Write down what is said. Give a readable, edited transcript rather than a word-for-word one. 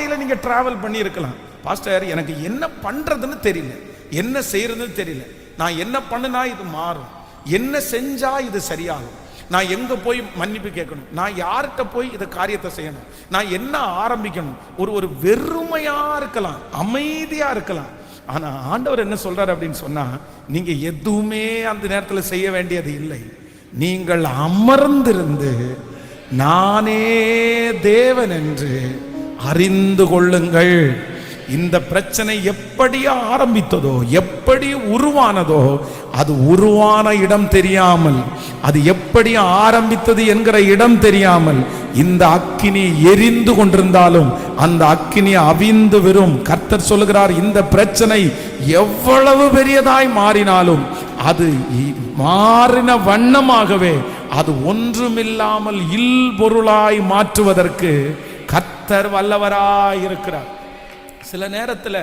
பாதையில் நீங்கள் ட்ராவல் பண்ணி இருக்கலாம். பாஸ்டர், எனக்கு என்ன பண்ணுறதுன்னு தெரியல, என்ன செய்யறதுன்னு தெரியல, நான் என்ன பண்ணுனா இது மாறும், என்ன செஞ்சா இது சரியாகும், நான் எங்க போய் மன்னிப்பு கேட்கணும், நான் யார்கிட்ட போய் இந்த காரியத்தை செய்யணும், நான் என்ன ஆரம்பிக்கணும். ஒரு வெறுமையா இருக்கலாம், அமைதியா இருக்கலாம். ஆனா ஆண்டவர் என்ன சொல்றாரு அப்படின்னு சொன்னா, நீங்க எதுவுமே அந்த நேரத்தில் செய்ய வேண்டியது இல்லை. நீங்கள் அமர்ந்திருந்து நானே தேவன் என்று அறிந்து கொள்ளுங்கள். இந்த பிரச்சனை எப்படி ஆரம்பித்ததோ, எப்படி உருவானதோ, அது உருவான இடம் தெரியாமல், அது எப்படி ஆரம்பித்தது என்கிற இடம் தெரியாமல் இந்த அக்கினி எரிந்து கொண்டிருந்தாலும் அந்த அக்கினி அவிந்து வரும். கர்த்தர் சொல்லுகிறார், இந்த பிரச்சனை எவ்வளவு பெரியதாய் மாறினாலும் அது மாறின வண்ணமாகவே அது ஒன்றுமில்லாமல் இல்பொருளாய் மாற்றுவதற்கு கர்த்தர் வல்லவராய் இருக்கிறார். சில நேரத்தில்